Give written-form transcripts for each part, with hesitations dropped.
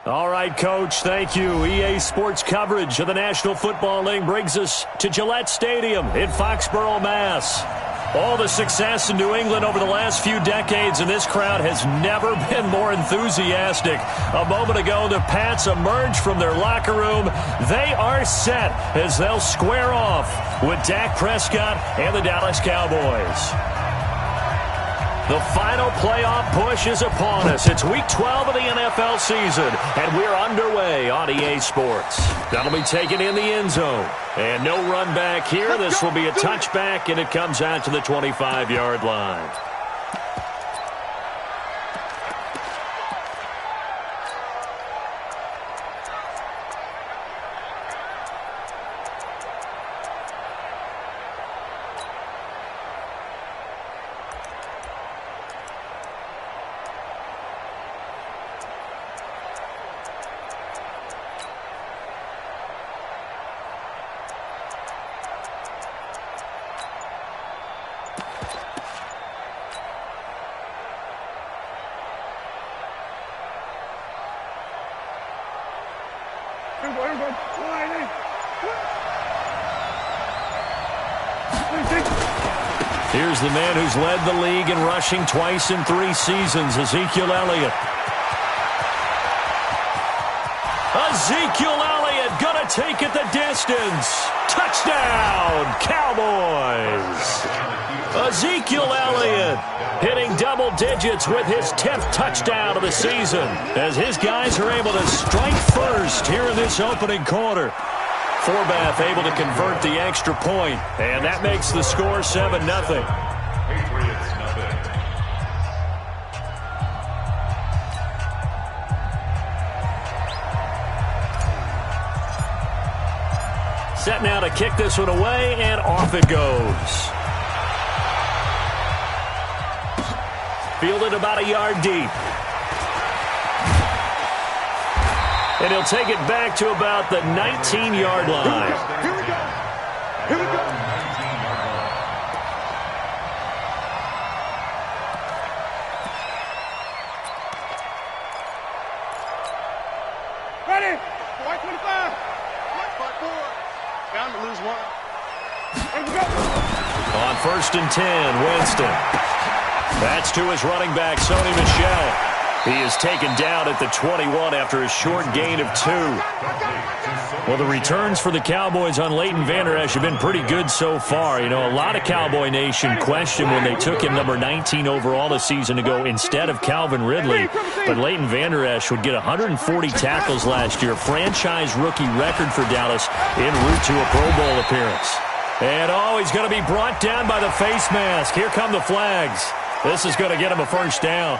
All right, Coach, thank you. EA Sports coverage of the National Football League brings us to Gillette Stadium in Foxborough, Mass. All the success in New England over the last few decades, and this crowd has never been more enthusiastic. A moment ago, the Pats emerged from their locker room. They are set as they'll square off with Dak Prescott and the Dallas Cowboys. The final playoff push is upon us. It's Week 12 of the NFL season, and we're underway on EA Sports. That'll be taken in the end zone. And no run back here. This will be a touchback, and it comes out to the 25-yard line. Here's the man who's led the league in rushing twice in 3 seasons, Ezekiel Elliott. Ezekiel Elliott gonna take it the distance. Touchdown, Cowboys. Ezekiel Elliott hitting double digits with his 10th touchdown of the season as his guys are able to strike first here in this opening quarter. Forbath able to convert the extra point, and that makes the score 7-0. Set now to kick this one away, and off it goes. Fielded about a yard deep. And he'll take it back to about the 19-yard line. Here we go. Here we go. Ready. White 25. White 4. Bound to lose one. Here we go. On 1st and 10, Winston. That's to his running back, Sony Michel. He is taken down at the 21 after a short gain of 2. Well, the returns for the Cowboys on Leighton Vander Esch have been pretty good so far. You know, a lot of Cowboy Nation questioned when they took him number 19 overall a season ago instead of Calvin Ridley. But Leighton Vander Esch would get 140 tackles last year, franchise rookie record for Dallas en route to a Pro Bowl appearance. And, oh, he's going to be brought down by the face mask. Here come the flags. This is going to get him a first down.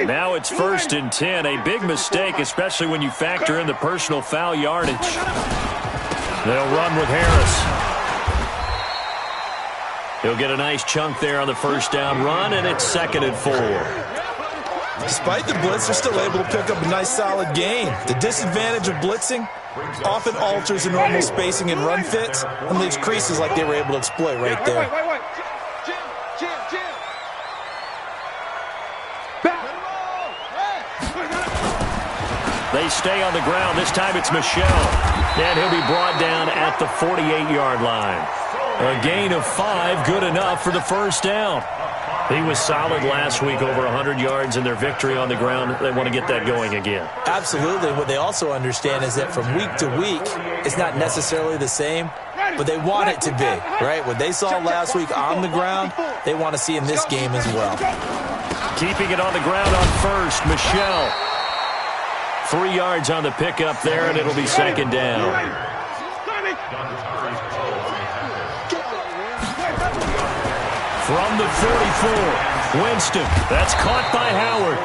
Now it's 1st and 10. A big mistake, especially when you factor in the personal foul yardage. They'll run with Harris. He'll get a nice chunk there on the first down run, and it's 2nd and 4. Despite the blitz, they're still able to pick up a nice solid gain. The disadvantage of blitzing often alters the normal spacing and run fits and leaves creases like they were able to exploit right there. They stay on the ground. This time it's Michel. And he'll be brought down at the 48-yard line. A gain of 5, good enough for the first down. He was solid last week, over 100 yards in their victory on the ground. They want to get that going again. Absolutely. What they also understand is that from week to week, it's not necessarily the same, but they want it to be, right? What they saw last week on the ground, they want to see in this game as well. Keeping it on the ground on first, Michel. 3 yards on the pickup there, and it'll be 2nd down. From the 44, Winston. That's caught by Howard.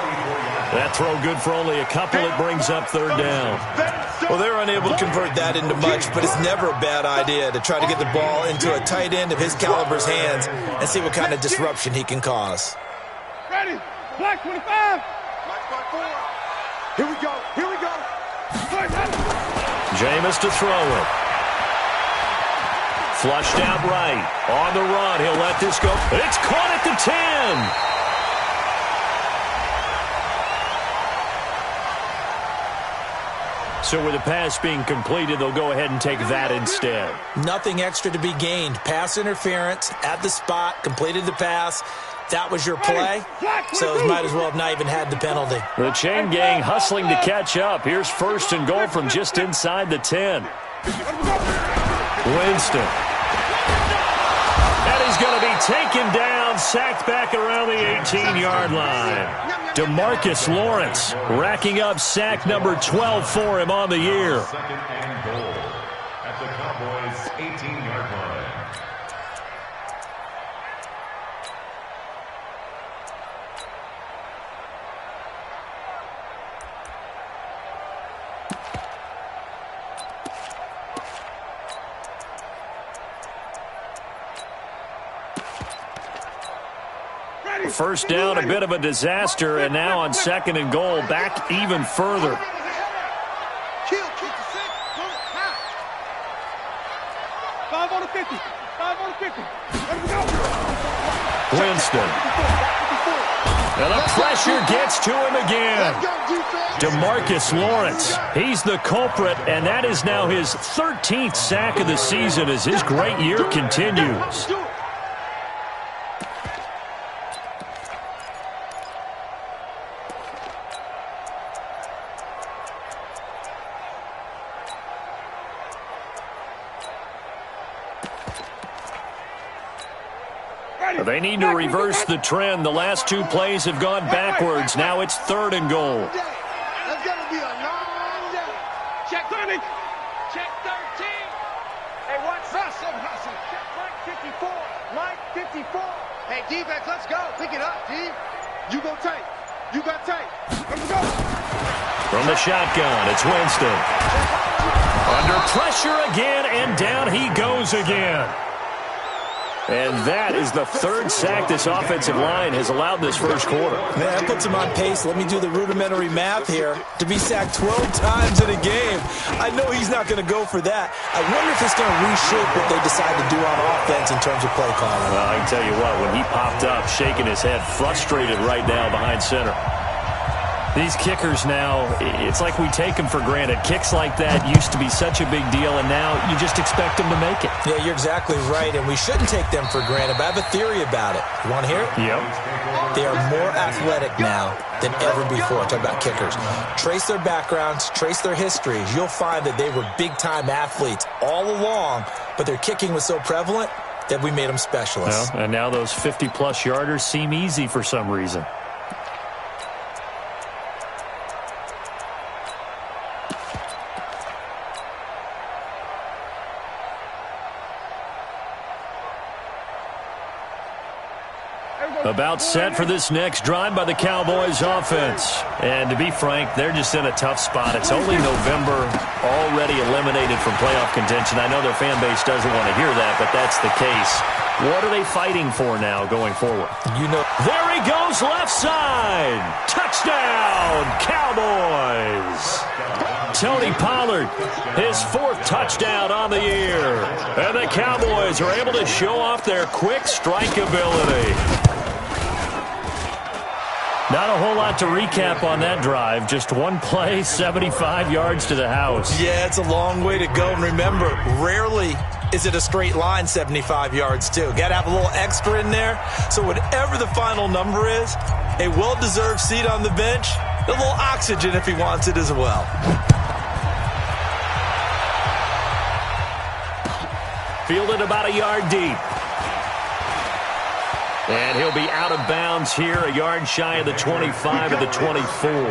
That throw good for only a couple. It brings up 3rd down. Well, they're unable to convert that into much, but it's never a bad idea to try to get the ball into a tight end of his caliber's hands and see what kind of disruption he can cause. Ready. Black 25. Black 4. Here we go. Here we go. Jameis to throw it. Flushed out right. On the run. He'll let this go. It's caught at the 10. So with the pass being completed, they'll go ahead and take that instead. Nothing extra to be gained. Pass interference at the spot, completed the pass. That was your play, so it might as well have not even had the penalty. The chain gang hustling to catch up. Here's first and goal from just inside the 10. Winston. And he's going to be taken down, sacked back around the 18-yard line. DeMarcus Lawrence racking up sack number 12 for him on the year. Second and goal at the Cowboys' 18-yard line. First down, a bit of a disaster, and now on second and goal, back even further. Winston. And the pressure gets to him again. DeMarcus Lawrence, he's the culprit, and that is now his 13th sack of the season as his great year continues. They need to reverse the trend. The last two plays have gone backwards. Now it's third and goal. That's going to be a long day. Check 30. Check 13. Hey, what's up? Hustle. Check Mike 54. Mike 54. Hey, defense, let's go. Pick it up, D. You go tight. You got tight. Let's go. From the shotgun, it's Winston. Under pressure again, and down he goes again. And that is the third sack this offensive line has allowed this first quarter. Man, that puts him on pace. Let me do the rudimentary math here. To be sacked 12 times in a game, I know he's not going to go for that. I wonder if it's going to reshape what they decide to do on offense in terms of play calling. Well, I can tell you what, when he popped up, shaking his head, frustrated right now behind center. These kickers now, it's like we take them for granted. Kicks like that used to be such a big deal, and now you just expect them to make it. Yeah, you're exactly right, and we shouldn't take them for granted, but I have a theory about it. You want to hear it? Yep. They are more athletic now than ever before. Talk about kickers. Trace their backgrounds, trace their histories. You'll find that they were big-time athletes all along, but their kicking was so prevalent that we made them specialists. Well, and now those 50-plus yarders seem easy for some reason. About set for this next drive by the Cowboys offense. And to be frank, they're just in a tough spot. It's only November, already eliminated from playoff contention. I know their fan base doesn't want to hear that, but that's the case. What are they fighting for now going forward? You know, there he goes, left side. Touchdown, Cowboys. Tony Pollard, his fourth touchdown on the year. And the Cowboys are able to show off their quick strike ability. Not a whole lot to recap on that drive. Just one play, 75 yards to the house. Yeah, it's a long way to go. And remember, rarely is it a straight line 75 yards, too. Got to have a little extra in there. So whatever the final number is, a well-deserved seat on the bench, a little oxygen if he wants it as well. Fielded about a yard deep. And he'll be out of bounds here, a yard shy of the 25 of the 24. At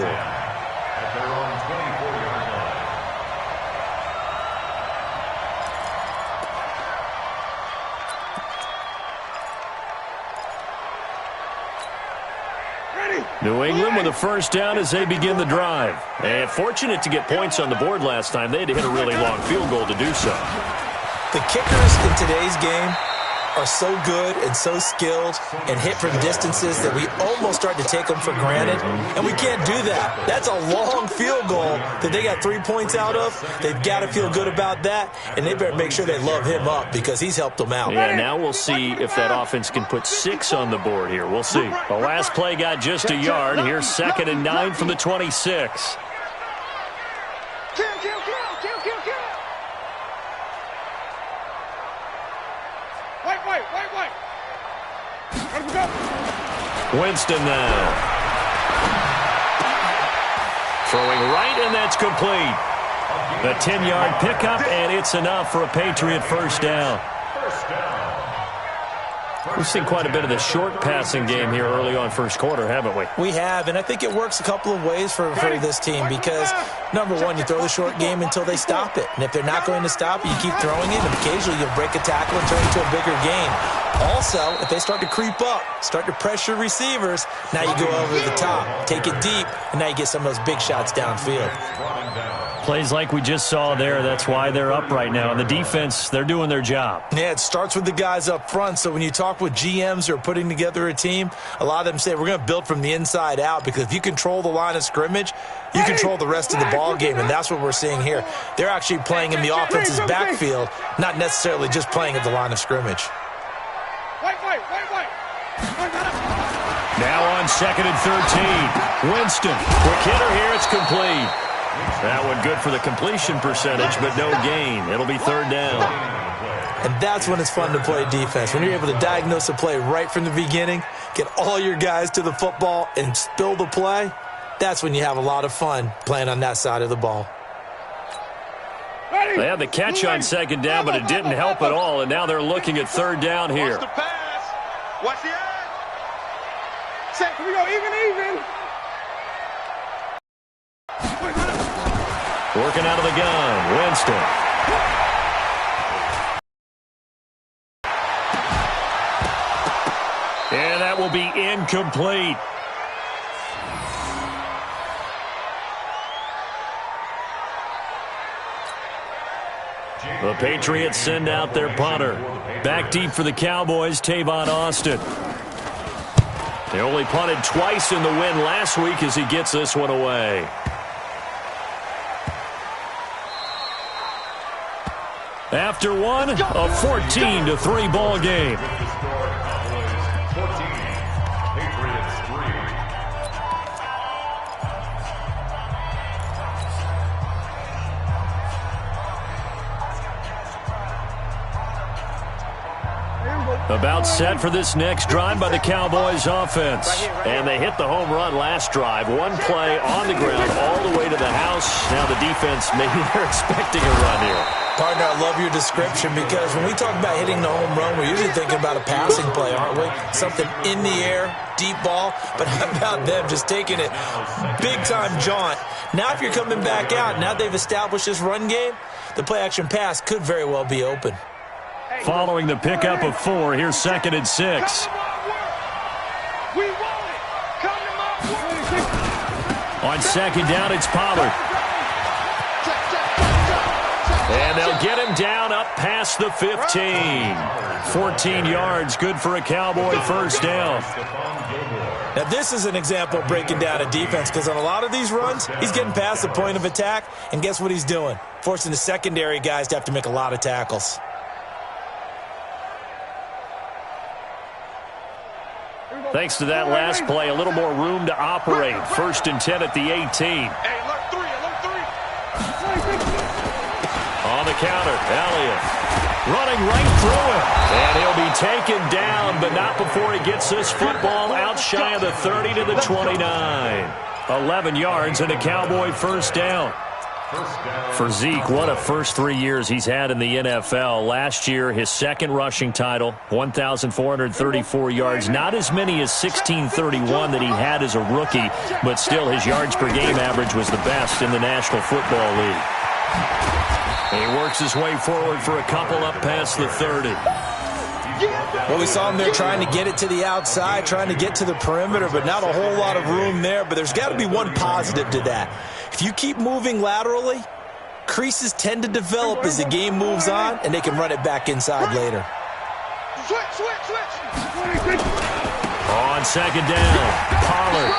their own 24-yard Ready. New England with a first down as they begin the drive. And fortunate to get points on the board last time. They had to hit a really long field goal to do so. The kickers in today's game are so good and so skilled and hit from distances that we almost start to take them for granted, and we can't do that. That's a long field goal that they got 3 points out of. They've got to feel good about that, and they better make sure they love him up because he's helped them out. Yeah, now we'll see if that offense can put 6 on the board here. We'll see. The last play got just a yard. Here's 2nd and 9 from the 26. Kill. Wait. Let him go. Winston now. Throwing right, and that's complete. A 10-yard pickup, and it's enough for a Patriot first down. We've seen quite a bit of the short passing game here early on first quarter, haven't we? We have, and I think it works a couple of ways for this team because, number one, you throw the short game until they stop it. And if they're not going to stop it, you keep throwing it, and occasionally you'll break a tackle and turn it into a bigger gain. Also, if they start to creep up, start to pressure receivers, now you go over the top, take it deep, and now you get some of those big shots downfield. Plays like we just saw there, that's why they're up right now. And the defense, they're doing their job. Yeah, it starts with the guys up front. So when you talk with GMs who are putting together a team, a lot of them say we're going to build from the inside out because if you control the line of scrimmage, you control the rest of the ball game, and that's what we're seeing here. They're actually playing in the offense's backfield, not necessarily just playing at the line of scrimmage. Wait. Now on 2nd and 13. Winston, quick hitter here, it's complete. That one good for the completion percentage, but no gain. It'll be 3rd down. And that's when it's fun to play defense. When you're able to diagnose a play right from the beginning, get all your guys to the football, and spill the play, that's when you have a lot of fun playing on that side of the ball. Ready. They had the catch on 2nd down, but it didn't help at all, and now they're looking at 3rd down here. Watch the pass. Watch the edge. Set. Here we go. Even. Working out of the gun, Winston. And that will be incomplete. The Patriots send out their punter. Back deep for the Cowboys, Tavon Austin. They only punted twice in the win last week as he gets this one away. After one, a 14-3 ball game. About set for this next drive by the Cowboys offense. And they hit the home run last drive. One play on the ground all the way to the house. Now the defense, maybe they're expecting a run here. Partner, I love your description because when we talk about hitting the home run, we're usually thinking about a passing play, aren't we? Something in the air, deep ball. But how about them just taking it big-time jaunt? Now if you're coming back out, now they've established this run game, the play-action pass could very well be open. Following the pickup of 4, here's 2nd and 6. We want it. Come to my work. On 2nd down, it's Pollard. And they'll get him down up past the 15. 14 yards, good for a Cowboy first down. Now, this is an example of breaking down a defense because on a lot of these runs, he's getting past the point of attack, and guess what he's doing? Forcing the secondary guys to have to make a lot of tackles. Thanks to that last play, a little more room to operate. 1st and 10 at the 18. Hey, alert 3. On the counter, Elliott running right through him. And he'll be taken down, but not before he gets this football out shy of the 30 to the 29. 11 yards and a Cowboy first down. For Zeke, what a first 3 years he's had in the NFL. Last year, his 2nd rushing title, 1,434 yards. Not as many as 1,631 that he had as a rookie, but still his yards per game average was the best in the National Football League. And he works his way forward for a couple up past the 30. Well, we saw him there trying to get it to the outside, trying to get to the perimeter, but not a whole lot of room there. But there's got to be one positive to that. If you keep moving laterally, creases tend to develop as the game moves on, and they can run it back inside later. Switch. On second down, Pollard.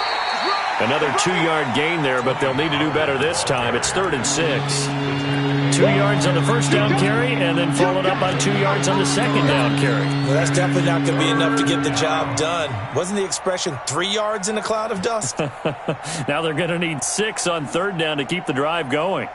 Another 2-yard gain there, but they'll need to do better this time. It's 3rd and 6. 2 yards on the first down carry, and then followed up by 2 yards on the second down carry. Well, that's definitely not going to be enough to get the job done. Wasn't the expression 3 yards in a cloud of dust? Now they're going to need 6 on 3rd down to keep the drive going.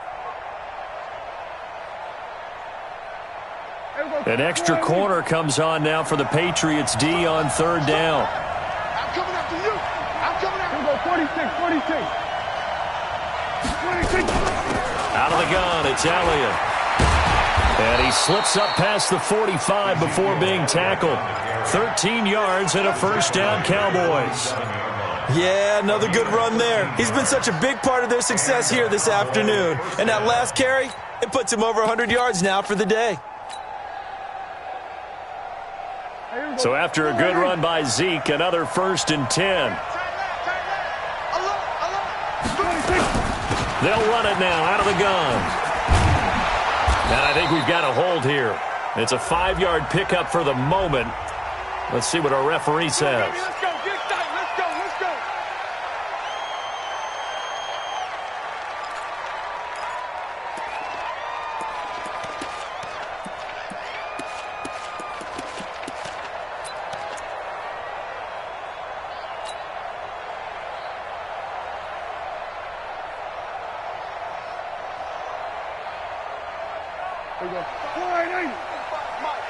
An extra corner comes on now for the Patriots D on 3rd down. I'm coming after you. I'm coming after you. 46. Out of the gun, it's Elliott. And he slips up past the 45 before being tackled. 13 yards and a first down, Cowboys. Yeah, another good run there. He's been such a big part of their success here this afternoon. And that last carry, it puts him over 100 yards now for the day. So after a good run by Zeke, another 1st and 10. They'll run it now out of the gun. And I think we've got a hold here. It's a 5-yard pickup for the moment. Let's see what our referee says. Let's go. Get tight. Let's go. Here we go. 480.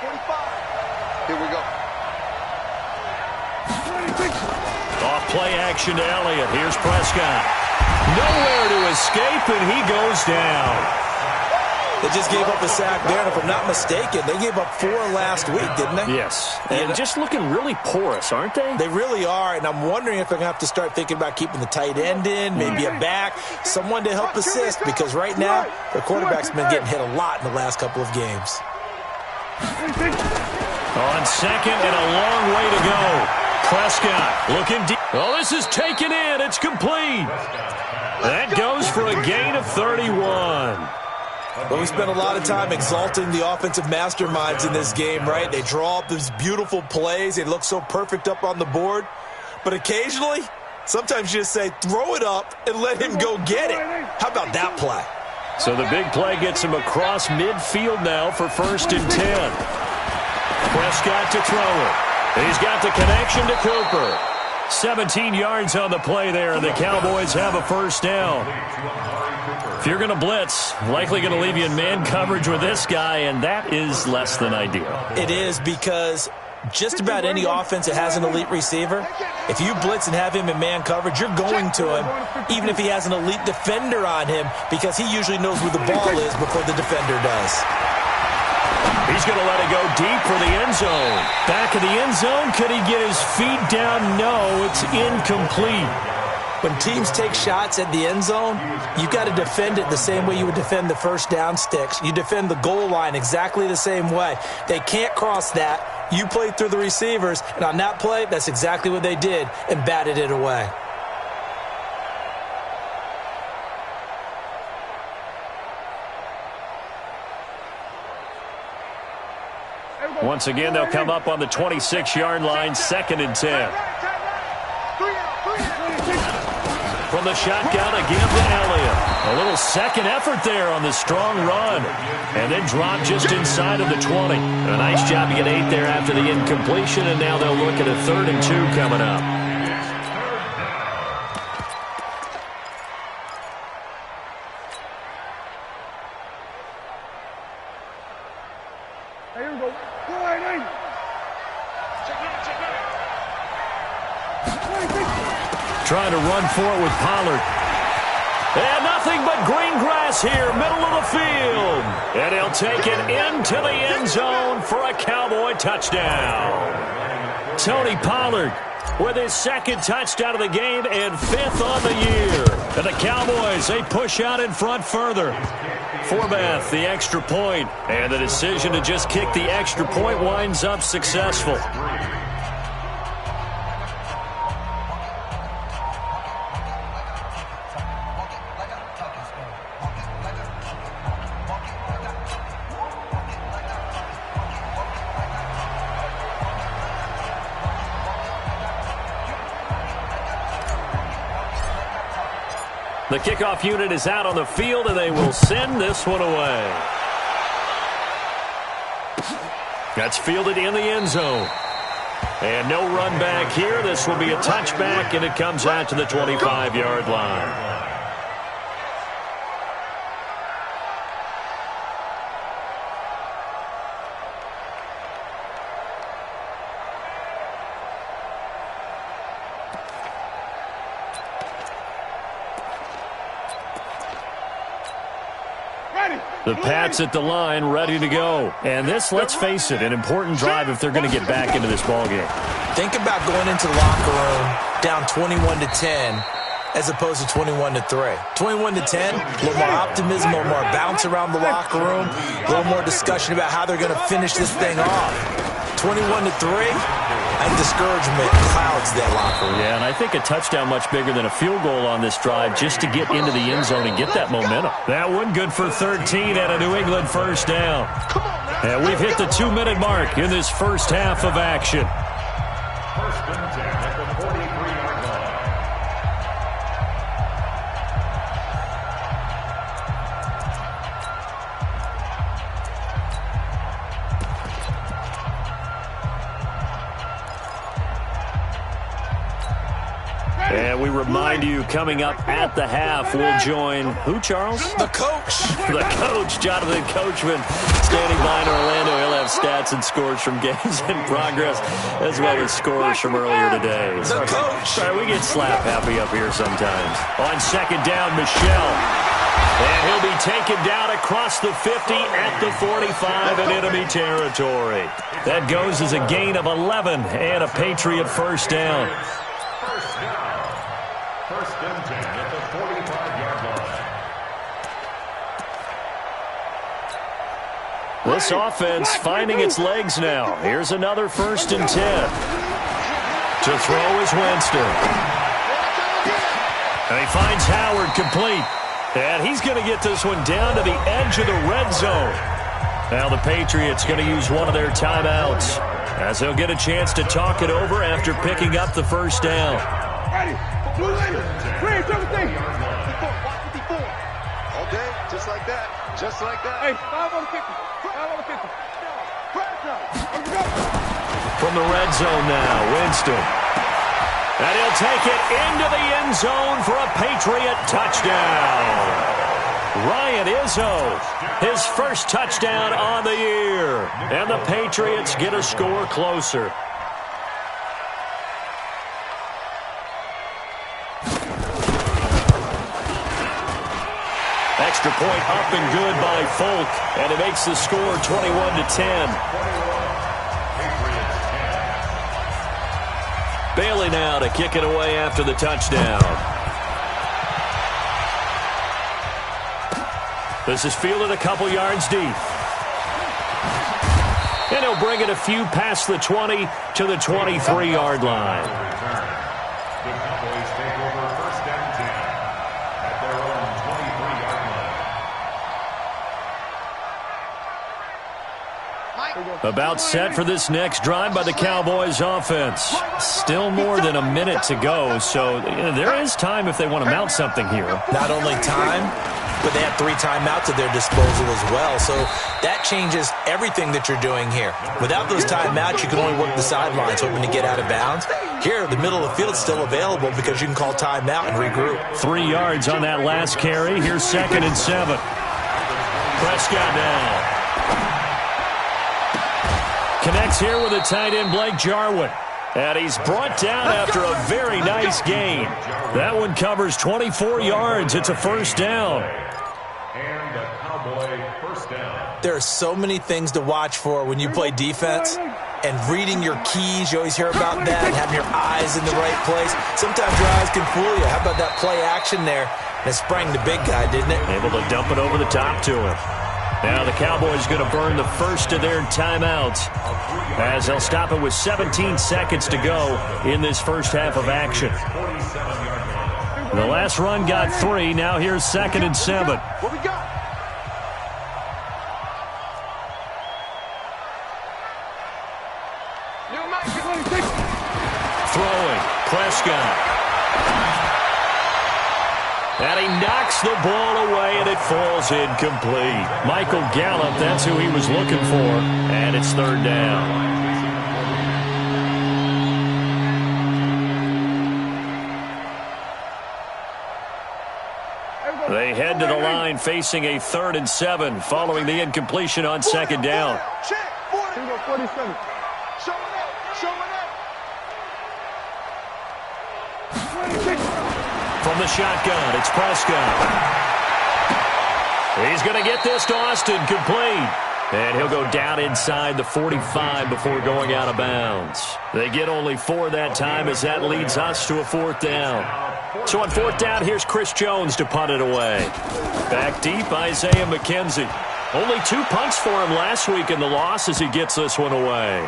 45. Here we go. Off play action to Elliott. Here's Prescott. Nowhere to escape, and he goes down. They just gave up a sack there, and if I'm not mistaken, they gave up 4 last week, didn't they? Yes. And just looking really porous, aren't they? They really are, and I'm wondering if they're going to have to start thinking about keeping the tight end in, maybe a back, someone to help assist, because right now, their quarterback's been getting hit a lot in the last couple of games. On second and a long way to go. Prescott looking deep. Oh, this is taken in. It's complete. That goes for a gain of 31. But we spent a lot of time exalting the offensive masterminds in this game, right? They draw up these beautiful plays. They look so perfect up on the board. But occasionally, sometimes you just say, throw it up and let him go get it. How about that play? So the big play gets him across midfield now for 1st and 10. Prescott to throw it. He's got the connection to Cooper. 17 yards on the play there, and the Cowboys have a first down. If you're going to blitz, likely going to leave you in man coverage with this guy, and that is less than ideal. It is, because just about any offense that has an elite receiver, if you blitz and have him in man coverage, you're going to him, even if he has an elite defender on him, because he usually knows where the ball is before the defender does. He's going to let it go deep for the end zone. Back of the end zone. Could he get his feet down? No, it's incomplete. When teams take shots at the end zone, you've got to defend it the same way you would defend the first down sticks. You defend the goal line exactly the same way. They can't cross that. You play through the receivers, and on that play, that's exactly what they did and batted it away. Once again, they'll come up on the 26-yard line, 2nd and 10. From the shotgun again to Elliott. A little second effort there on the strong run. And then drop just inside of the 20. A nice job to get 8 there after the incompletion, and now they'll look at a 3rd and 2 coming up. Here we go. 480. Trying to run for it with Pollard. And nothing but green grass here, middle of the field. And he'll take it into the end zone for a Cowboy touchdown. Tony Pollard with his 2nd touchdown of the game and 5th on the year. And the Cowboys, they push out in front further. Forbath, the extra point, and the decision to just kick the extra point winds up successful. The kickoff unit is out on the field, and they will send this one away. That's fielded in the end zone. And no run back here. This will be a touchback, and it comes out to the 25-yard line. The Pats at the line, ready to go. And this, let's face it, an important drive if they're going to get back into this ballgame. Think about going into the locker room down 21-10 as opposed to 21-3. 21-10, a little more optimism, a little more bounce around the locker room, a little more discussion about how they're going to finish this thing off. 21-3. I think discouragement clouds that locker room. Yeah, and I think a touchdown much bigger than a field goal on this drive just to get into the end zone and get that momentum. That one good for 13 and a New England first down. And we've hit the 2-minute mark in this first half of action. First and 10 at the 43-yard line. And we remind you, coming up at the half, we'll join who, Charles? The coach. The coach, Jonathan Coachman, standing by in Orlando. He'll have stats and scores from games in progress, as well as scores from earlier today. The coach. Sorry, we get slap happy up here sometimes. On second down, Michelle. And he'll be taken down across the 50 at the 45 in enemy territory. That goes as a gain of 11 and a Patriot first down. First and 10 at the 45-yard line. This offense finding its legs now. Here's another first and 10. To throw is Winston. And he finds Howard complete. And he's going to get this one down to the edge of the red zone. Now the Patriots going to use one of their timeouts, as they'll get a chance to talk it over after picking up the first down. Blue lady, green, everything. 54, watch 54. All day, just like that, just like that. Hey, 5 on the 50, 5 on the 50. From the red zone now, Winston. And he'll take it into the end zone for a Patriot touchdown. Ryan Izzo, his first touchdown on the year. And the Patriots get a score closer. Extra point up and good by Folk, and it makes the score 21-10. Bailey now to kick it away after the touchdown. This is fielded a couple yards deep. And he'll bring it a few past the 20 to the 23-yard line. The Cowboys take over first and 10 at their own 23-yard line. About set for this next drive by the Cowboys offense. Still more than a minute to go, so there is time if they want to mount something here. Not only time, but they have 3 timeouts at their disposal as well. So that changes everything that you're doing here. Without those timeouts, you can only work the sidelines hoping to get out of bounds. Here, the middle of the field is still available because you can call timeout and regroup. 3 yards on that last carry. Here's 2nd and 7. Prescott now. Connects here with a tight end, Blake Jarwin. And he's brought down after a very nice gain. That one covers 24 yards. It's a first down. And the Cowboy first down. There are so many things to watch for when you play defense. And reading your keys, you always hear about that. And having your eyes in the right place. Sometimes your eyes can fool you. How about that play action there? And it sprang the big guy, didn't it? Able to dump it over the top to him. Now the Cowboys going to burn the first of their timeouts, as they'll stop it with 17 seconds to go in this first half of action. The last run got 3. Now here's 2nd and 7. What we got? Throwing. Prescott. And he knocks the ball away, and it falls incomplete. Michael Gallup, that's who he was looking for, and it's third down. They head to the line facing a 3rd and 7 following the incompletion on second down. Check, 47. Show it up. From the shotgun, it's Prescott. He's going to get this to Austin, complete. And he'll go down inside the 45 before going out of bounds. They get only 4 that time as that leads us to a 4th down. So on 4th down, here's Chris Jones to punt it away. Back deep, Isaiah McKenzie. Only 2 punts for him last week in the loss as he gets this one away.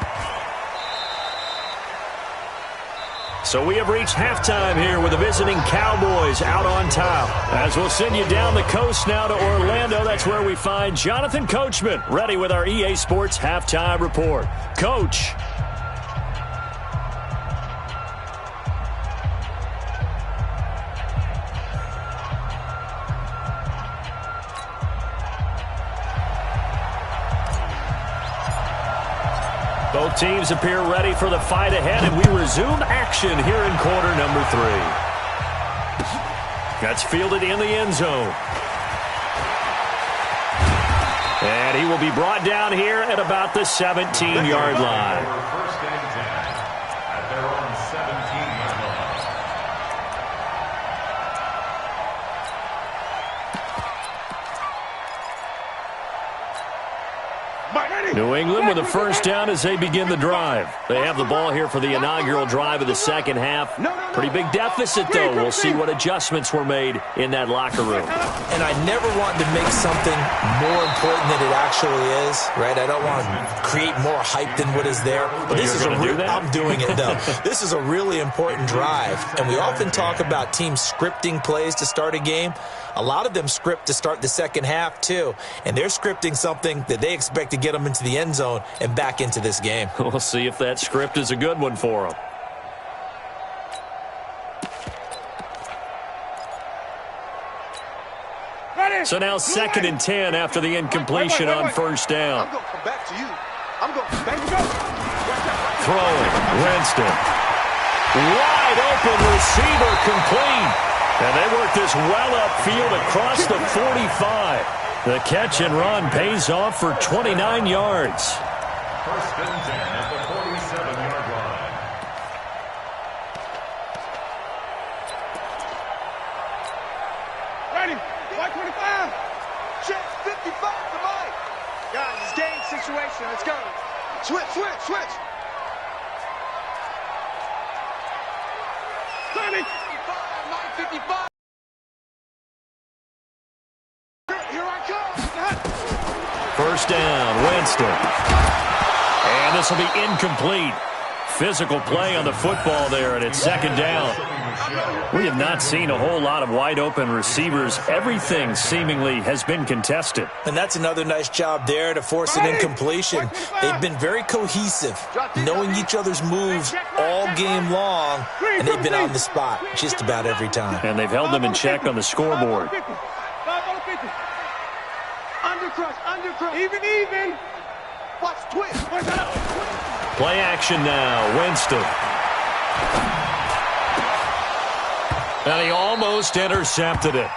So we have reached halftime here with the visiting Cowboys out on top. As we'll send you down the coast now to Orlando, that's where we find Jonathan Coachman, ready with our EA Sports Halftime Report. Coach. Both teams appear ready for the fight ahead, and we resume action here in quarter number 3. That's fielded in the end zone. And he will be brought down here at about the 17-yard line. First and 10 at their own 17-yard line. New England with a first down as they begin the drive. They have the ball here for the inaugural drive of the second half. Pretty big deficit, though. We'll see what adjustments were made in that locker room. And I never want to make something more important than it actually is, right? I don't want to create more hype than what is there. But this is I'm doing it, though. This is a really important drive. And we often talk about teams scripting plays to start a game. A lot of them script to start the second half, too. And they're scripting something that they expect to get them into the end zone and back into this game. We'll see if that script is a good one for them. So now 2nd and 10 after the incompletion on first down. I'm going to come back to you. I'm going to come back to you. Throwing, Winston. Wide open receiver, complete. And they work this well upfield across the 45. The catch and run pays off for 29 yards. First and 10 at the 47-yard line. Ready. White 25. Check 55 to Mike. Guys, it's game situation. Let's go. Switch. 30. 55, Mike 55. Here I come. First down, Winston. And this will be incomplete. Physical play on the football there, and it's second down. We have not seen a whole lot of wide-open receivers. Everything seemingly has been contested. And that's another nice job there to force an incompletion. They've been very cohesive, knowing each other's moves all game long, and they've been on the spot just about every time. And they've held them in check on the scoreboard. Undercrush. Even. Watch, twist. Play action now, Winston. And he almost intercepted it.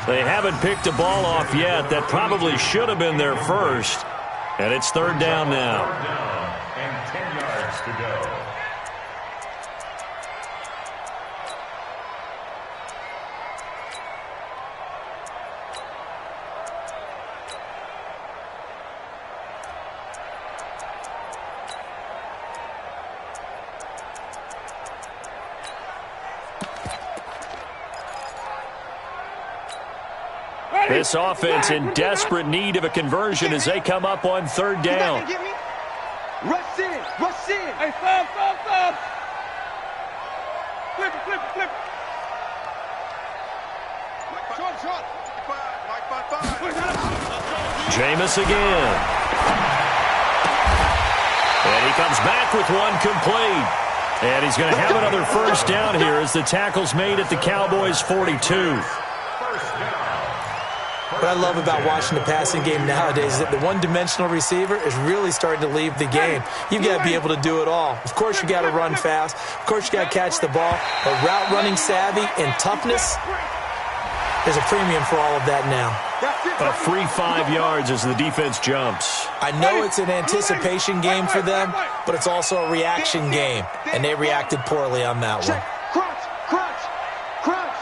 They haven't picked a ball off yet. That probably should have been their first. And it's third down now. And 10 yards to go. This offense in desperate need of a conversion as they come up on third down. Rush in. Hey, stop. Flip it. Short. Jameis again. And he comes back with one complete. And he's going to have another first down here as the tackle's made at the Cowboys' 42. What I love about watching the passing game nowadays is that the one-dimensional receiver is really starting to leave the game. You've got to be able to do it all. Of course, you got to run fast. Of course, you got to catch the ball. But route running savvy and toughness, there's a premium for all of that now. A free 5 yards as the defense jumps. I know it's an anticipation game for them, but it's also a reaction game, and they reacted poorly on that one. Crunch, crunch, crunch.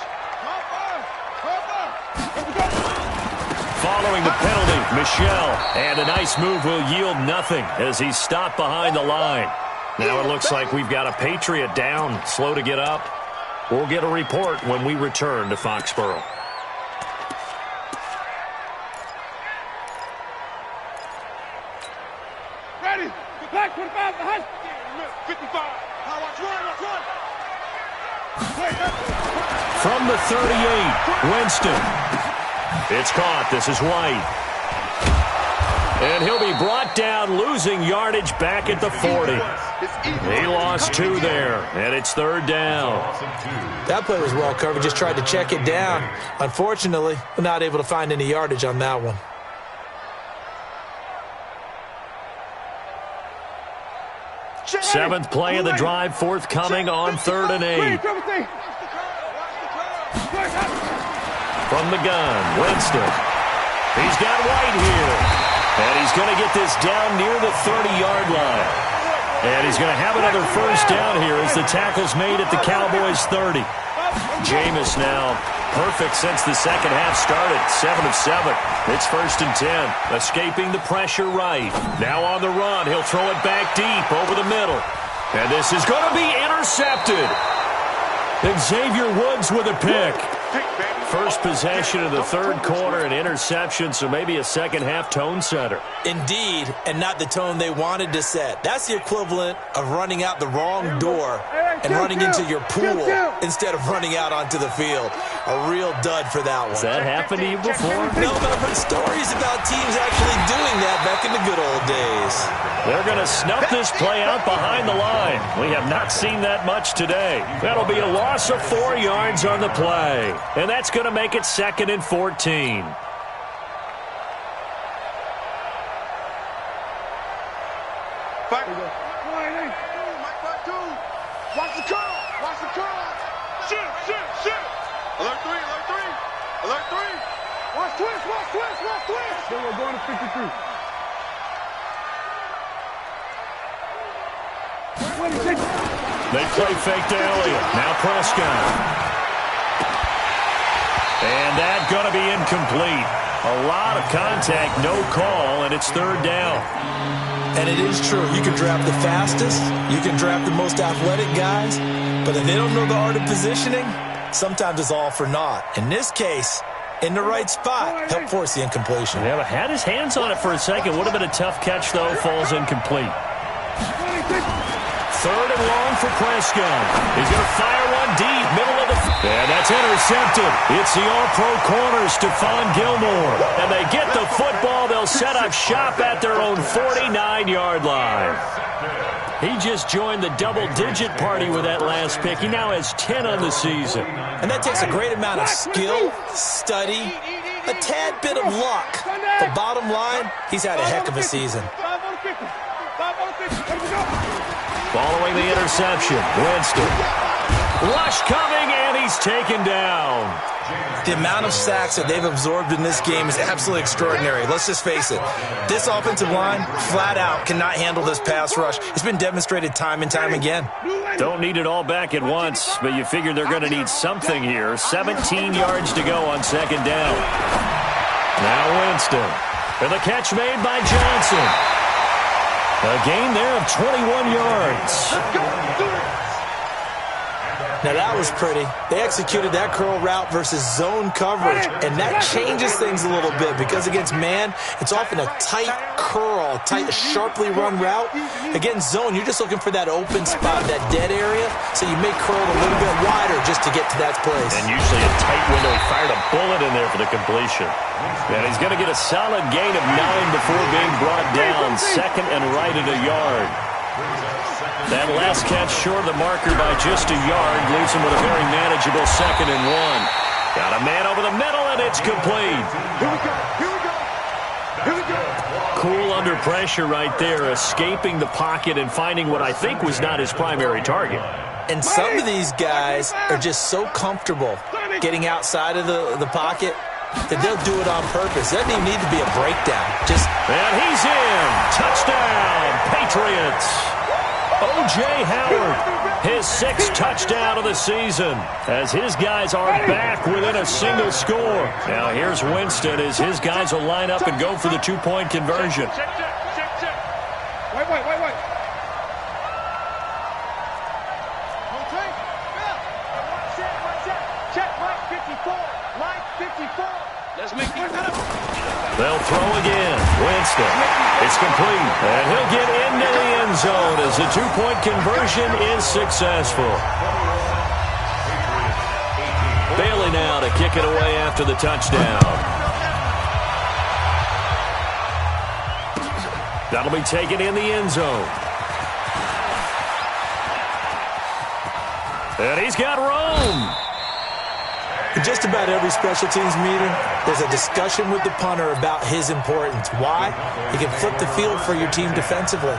Following the penalty, Michel. And a nice move will yield nothing as he's stopped behind the line. Now it looks like we've got a Patriot down, slow to get up. We'll get a report when we return to Foxborough. Ready? Back 25 behind. 55. Watch one. From the 38, Winston. It's caught. This is White. And he'll be brought down, losing yardage back at the 40. He lost 2 there, and it's 3rd down. That play was well covered. Just tried to check it down. Unfortunately, we're not able to find any yardage on that one. Seventh play of the drive, forthcoming on 3rd and 8. From the gun, Winston. He's got White here. And he's going to get this down near the 30-yard line. And he's going to have another first down here as the tackle's made at the Cowboys' 30. Jameis now perfect since the second half started. 7 of 7. It's 1st and 10. Escaping the pressure right. Now on the run. He'll throw it back deep over the middle. And this is going to be intercepted. Xavier Woods with a pick. First possession of the 3rd quarter, an interception, so maybe a second-half tone setter. Indeed, and not the tone they wanted to set. That's the equivalent of running out the wrong door and running into your pool instead of running out onto the field. A real dud for that one. Has that happened to you before? No, but I've heard stories about teams actually doing that back in the good old days. They're going to snuff this play out behind the line. We have not seen that much today. That'll be a loss of 4 yards on the play. And that's going to make it 2nd and 14. Watch the curl. Watch the curl. Shit. Alert 3. Alert 3. Watch twist. Then we're going to 53. They play fake to Elliott. Now Prescott. And that's going to be incomplete. A lot of contact, no call, and it's 3rd down. And it is true. You can draft the fastest. You can draft the most athletic guys. But if they don't know the art of positioning, sometimes it's all for naught. In this case, in the right spot, help force the incompletion. Yeah, but had his hands on it for a second. Would have been a tough catch, though. Falls incomplete. 3rd and long for Prescott. He's going to fire one deep, middle of the... And that's intercepted. It's the all-pro corner, Stephon Gilmore. And they get the football. They'll set up shop at their own 49-yard line. He just joined the double-digit party with that last pick. He now has 10 on the season. And that takes a great amount of skill, study, a tad bit of luck. The bottom line, he's had a heck of a season. Following the interception, Winston. Rush coming, and he's taken down. The amount of sacks that they've absorbed in this game is absolutely extraordinary. Let's just face it. This offensive line, flat out, cannot handle this pass rush. It's been demonstrated time and time again. Don't need it all back at once, but you figure they're going to need something here. 17 yards to go on 2nd down. Now Winston. And the catch made by Johnson. A gain there of 21 yards. Now that was pretty. They executed that curl route versus zone coverage, and that changes things a little bit because against man, it's often a tight curl, tight, sharply run route. Against zone, you're just looking for that open spot, that dead area, so you may curl it a little bit wider just to get to that place. And usually a tight window. He fired a bullet in there for the completion. And he's going to get a solid gain of 9 before being brought down. 2nd and right at a yard. That last catch short of the marker by just a yard leaves him with a very manageable 2nd and 1. Got a man over the middle, and it's complete. Here we go. Here we go. Here we go. Cool under pressure right there, escaping the pocket and finding what I think was not his primary target. And some of these guys are just so comfortable getting outside of the pocket that they'll do it on purpose. It doesn't even need to be a breakdown. And he's in. Touchdown, Patriots. O.J. Howard, his 6th touchdown of the season, as his guys are back within a single score. Now here's Winston as his guys will line up and go for the 2-point conversion. Check. Wait. Okay. Check line 54. Line 54. Let's make it. They'll throw again. Winston. It's complete. And he'll get into the end zone as the 2-point conversion is successful. Bailey now to kick it away after the touchdown. That'll be taken in the end zone. And he's got room. In just about every special teams meeting, there's a discussion with the punter about his importance. Why? He can flip the field for your team defensively,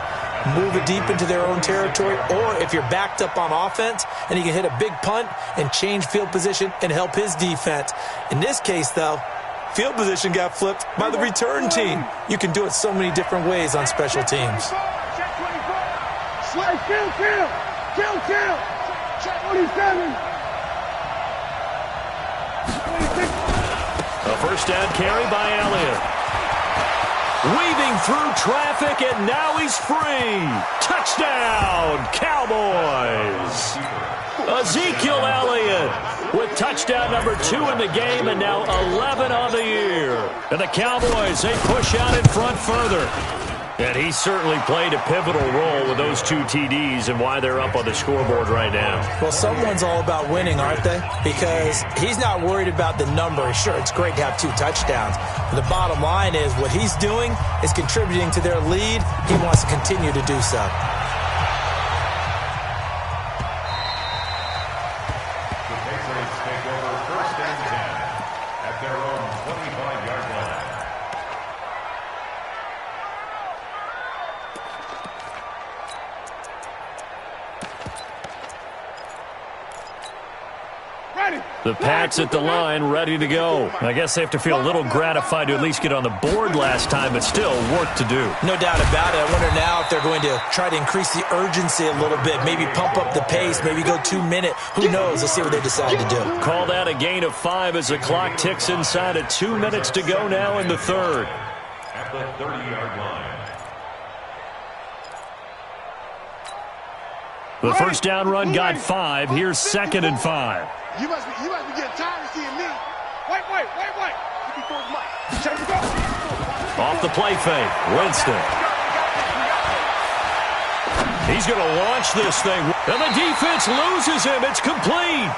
move it deep into their own territory, or if you're backed up on offense, and he can hit a big punt and change field position and help his defense. In this case, though, field position got flipped by the return team. You can do it so many different ways on special teams. Check 24. Slide. Kill. Check 27. A first down carry by Elliott. Weaving through traffic, and now he's free. Touchdown, Cowboys. Ezekiel Elliott with touchdown number 2 in the game, and now 11 on the year. And the Cowboys, they push out in front further. And he certainly played a pivotal role with those 2 TDs and why they're up on the scoreboard right now. Well, someone's all about winning, aren't they? Because he's not worried about the number. Sure, it's great to have 2 touchdowns. But the bottom line is what he's doing is contributing to their lead. He wants to continue to do so. The Patriots take over 1st and 10 at their own 25-yard line. The Pats at the line, ready to go. I guess they have to feel a little gratified to at least get on the board last time, but still work to do. No doubt about it. I wonder now if they're going to try to increase the urgency a little bit, maybe pump up the pace, maybe go 2 minute. Who knows? Let's see what they decide to do. Call that a gain of 5 as the clock ticks inside of 2 minutes to go now in the 3rd. At the 30-yard line. The first down run got 5. Here's 2nd and 5. You must be getting tired of seeing me. Wait. 54's Mike. Check it out. Off the play fake, Winston. He's going to launch this thing. And the defense loses him. It's complete.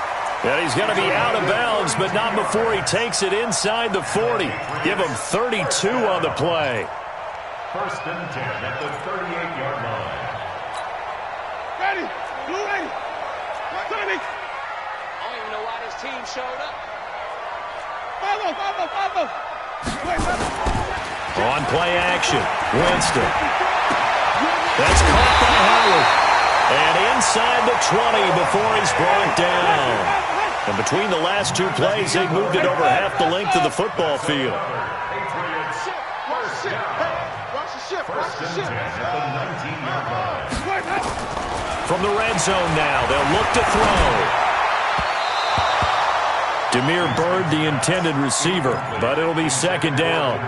And he's going to be out of bounds, but not before he takes it inside the 40. Give him 32 on the play. 1st and 10 at the 38-yard line. Ready. Blue ready. Ready. I don't even know why this team showed up. Follow. On play action, Winston. That's caught by Howard. And inside the 20 before he's brought down. And between the last 2 plays, they moved it over half the length of the football field. First and 10 at the 19-yard line. From the red zone now, they'll look to throw. Demir Bird, the intended receiver, but it'll be 2nd down.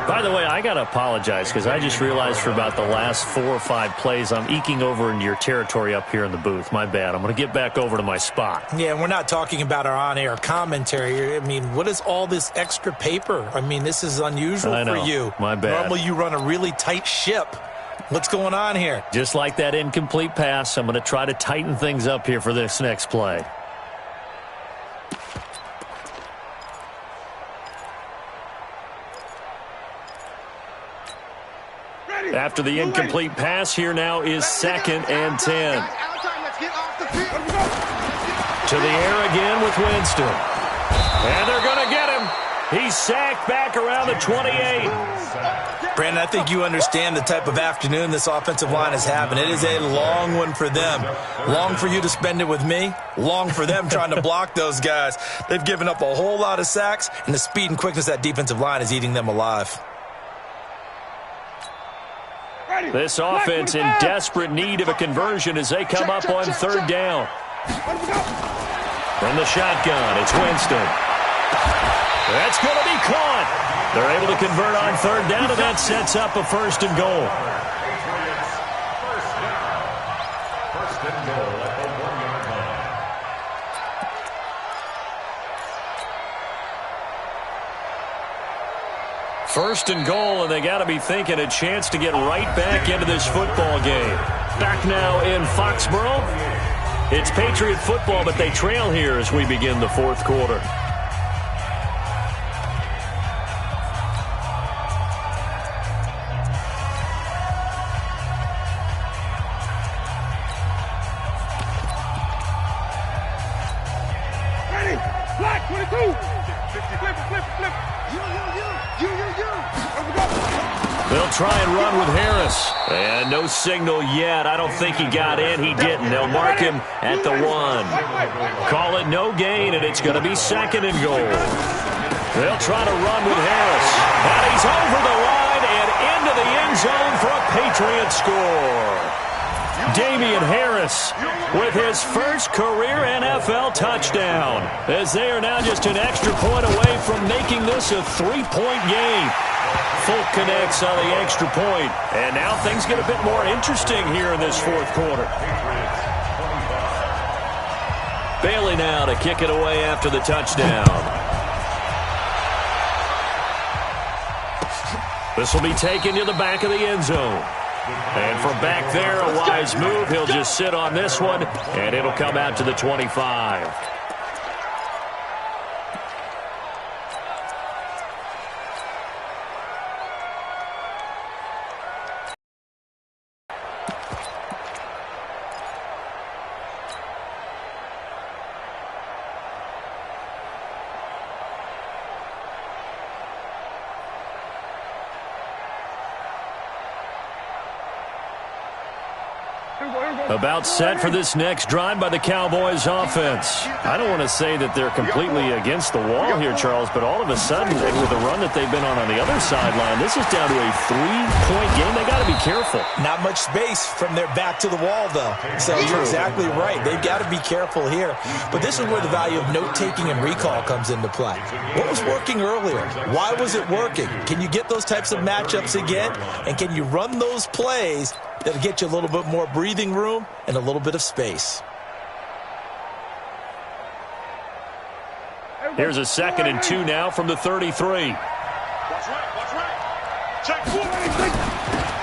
By the way, I got to apologize because I just realized for about the last 4 or 5 plays, I'm eking over into your territory up here in the booth. My bad. I'm going to get back over to my spot. Yeah, we're not talking about our on-air commentary. I mean, what is all this extra paper? I mean, this is unusual for you. My bad. Normally you run a really tight ship. What's going on here? Just like that incomplete pass, I'm going to try to tighten things up here for this next play. After the incomplete pass, here now is 2nd and 10. To the air again with Winston. And they're going to get him. He's sacked back around the 28. Brandon, I think you understand the type of afternoon this offensive line is having. It is a long one for them. Long for you to spend it with me. Long for them trying to block those guys. They've given up a whole lot of sacks, and the speed and quickness of that defensive line is eating them alive. This offense in desperate need of a conversion as they come up on third down. From the shotgun, it's Winston. That's going to be caught. They're able to convert on third down, and that sets up a first and goal. First and goal at the 1-yard line. First and goal, and they got to be thinking a chance to get right back into this football game. Back now in Foxborough. It's Patriot football, but they trail here as we begin the fourth quarter. They'll try and run with Harris. And no signal yet. I don't think he got in. He didn't. They'll mark him at the 1. Call it no gain, and it's going to be second and goal. They'll try to run with Harris. And he's over the line and into the end zone for a Patriot score. Damian Harris with his first career NFL touchdown, as they are now just an extra point away from making this a 3-point game. Folk connects on the extra point, and now things get a bit more interesting here in this fourth quarter. Bailey now to kick it away after the touchdown. This will be taken to the back of the end zone. And from back there, a wise move. He'll just sit on this one, and it'll come out to the 25. About set for this next drive by the Cowboys offense. I don't want to say that they're completely against the wall here, Charles, but all of a sudden, with the run that they've been on the other sideline, this is down to a 3-point game. They got to be careful. Not much space from their back to the wall, though. So you're exactly right. They've got to be careful here. But this is where the value of note-taking and recall comes into play. What was working earlier? Why was it working? Can you get those types of matchups again? And can you run those plays that'll get you a little bit more breathing room and a little bit of space? Here's a 2nd and 2 now from the 33. Watch right. Check.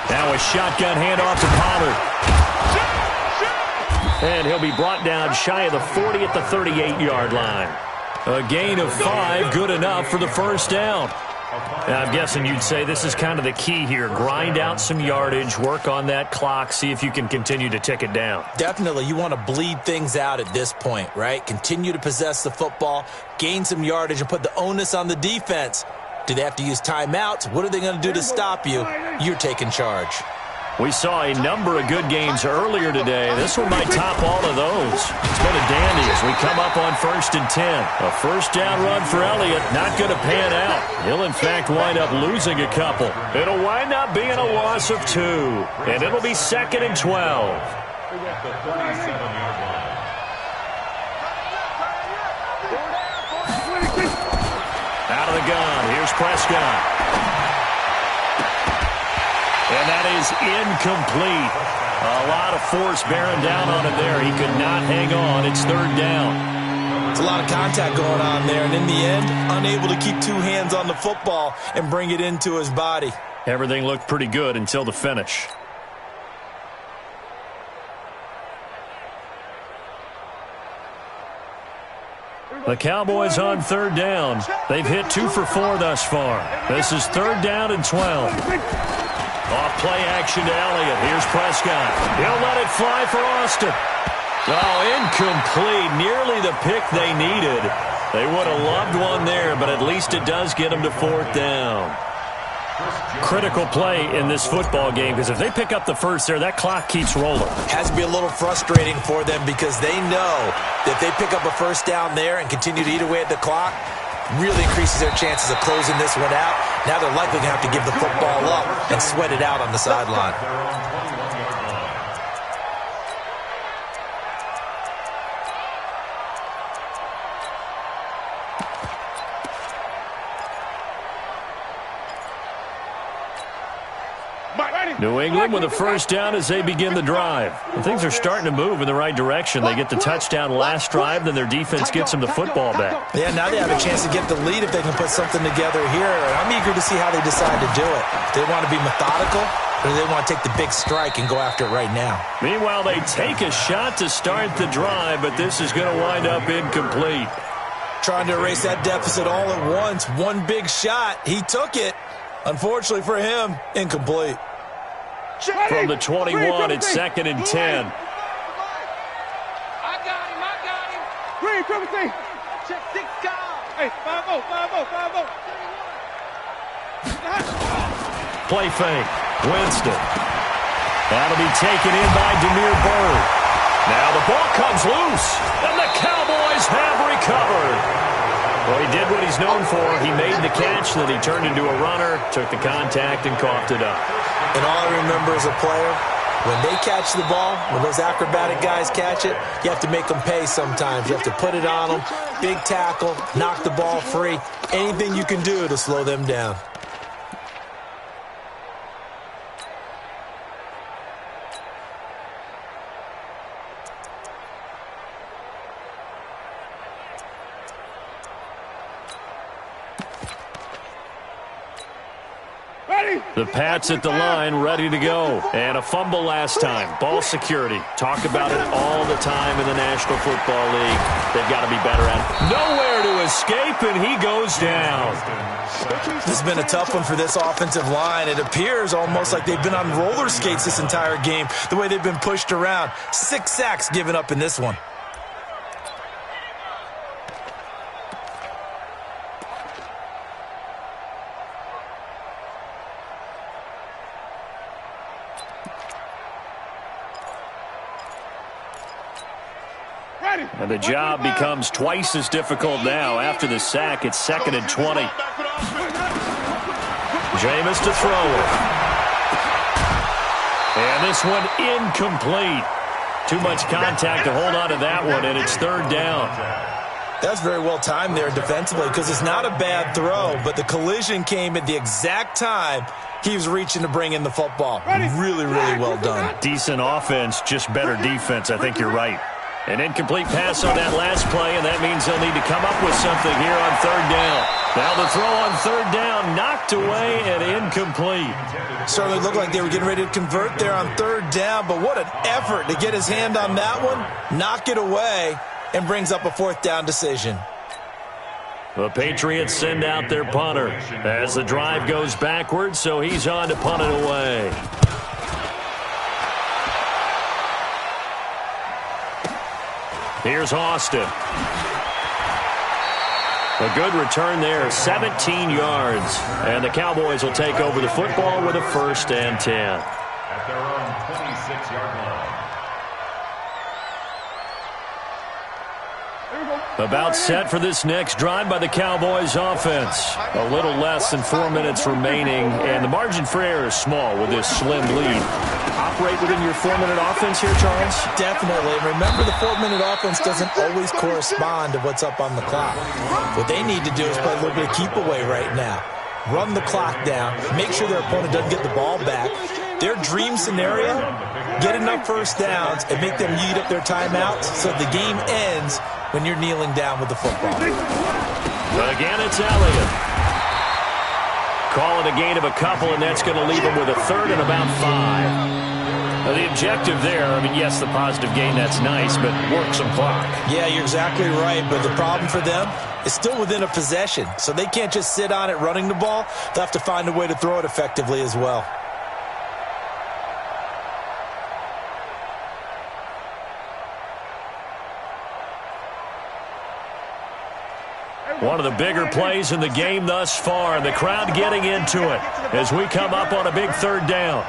Now a shotgun handoff to Pollard. And he'll be brought down shy of the 40 at the 38-yard line. A gain of 5, good enough for the first down. I'm guessing you'd say this is kind of the key here. Grind out some yardage, work on that clock, see if you can continue to tick it down. Definitely. You want to bleed things out at this point, right? Continue to possess the football, gain some yardage, and put the onus on the defense. Do they have to use timeouts? What are they going to do to stop you? You're taking charge. We saw a number of good games earlier today. This one might top all of those. It's been a dandy as we come up on 1st and 10. A first down run for Elliott, not going to pan out. He'll, in fact, wind up losing a couple. It'll wind up being a loss of 2, and it'll be 2nd and 12. At the 37-yard line. Out of the gun, here's Prescott. And that is incomplete. A lot of force bearing down on him there. He could not hang on. It's 3rd down. It's a lot of contact going on there, and in the end, unable to keep 2 hands on the football and bring it into his body. Everything looked pretty good until the finish. The Cowboys on 3rd down. They've hit 2 for 4 thus far. This is 3rd down and 12. Off play action to Elliott. Here's Prescott. He'll let it fly for Austin. Oh, incomplete. Nearly the pick they needed. They would have loved one there, but at least it does get them to 4th down. Critical play in this football game, because if they pick up the first there, that clock keeps rolling. Has to be a little frustrating for them because they know that if they pick up a first down there and continue to eat away at the clock, really increases their chances of closing this one out. Now they're likely going to have to give the football up and sweat it out on the sideline. New England with a first down as they begin the drive. And things are starting to move in the right direction. They get the touchdown last drive, then their defense gets them the football back. Yeah, now they have a chance to get the lead if they can put something together here. And I'm eager to see how they decide to do it. Do they want to be methodical, or do they want to take the big strike and go after it right now? Meanwhile, they take a shot to start the drive, but this is going to wind up incomplete. Trying to erase that deficit all at once. One big shot. He took it. Unfortunately for him, incomplete. From the 21, it's 2nd and 10. I got him. Green, triple T. Check 6 guys. Hey, 5-0. Play fake. Winston. That'll be taken in by Demir Bird. Now the ball comes loose, and the Cowboys have recovered. Well, he did what he's known for. He made the catch, then he turned into a runner, took the contact, and coughed it up. And all I remember as a player, when they catch the ball, when those acrobatic guys catch it, you have to make them pay sometimes. You have to put it on them, big tackle, knock the ball free, anything you can do to slow them down. The Pats at the line, ready to go. And a fumble last time. Ball security. Talk about it all the time in the National Football League. They've got to be better at it. Nowhere to escape, and he goes down. This has been a tough one for this offensive line. It appears almost like they've been on roller skates this entire game, the way they've been pushed around. 6 sacks given up in this one. And the job becomes twice as difficult now. After the sack, it's 2nd and 20. Jameis to throw it. And this one incomplete. Too much contact to hold on to that one, and it's 3rd down. That's very well timed there defensively because it's not a bad throw, but the collision came at the exact time he was reaching to bring in the football. Really, really well done. Decent offense, just better defense. I think you're right. An incomplete pass on that last play, and that means they'll need to come up with something here on 3rd down. Now the throw on 3rd down, knocked away and incomplete. Certainly looked like they were getting ready to convert there on 3rd down, but what an effort to get his hand on that one, knock it away, and brings up a 4th down decision. The Patriots send out their punter as the drive goes backwards, so he's on to punt it away. Here's Austin. A good return there, 17 yards. And the Cowboys will take over the football with a 1st and 10. At their own 26-yard line. About set for this next drive by the Cowboys offense. A little less than 4 minutes remaining, and the margin for error is small with this slim lead. Operate within your 4-minute offense here, Charles? Definitely. Remember, the 4-minute offense doesn't always correspond to what's up on the clock. What they need to do is play a little bit of keep away right now. Run the clock down. Make sure their opponent doesn't get the ball back. Their dream scenario, get enough first downs and make them eat up their timeouts so the game ends when you're kneeling down with the football. Again, it's Elliott. Call it a gain of a couple, and that's going to leave them with a 3rd and about 5. Now, the objective there, I mean, yes, the positive gain, that's nice, but work some clock. Yeah, you're exactly right, but the problem for them is still within a possession, so they can't just sit on it running the ball. They'll have to find a way to throw it effectively as well. One of the bigger plays in the game thus far, and the crowd getting into it as we come up on a big third down.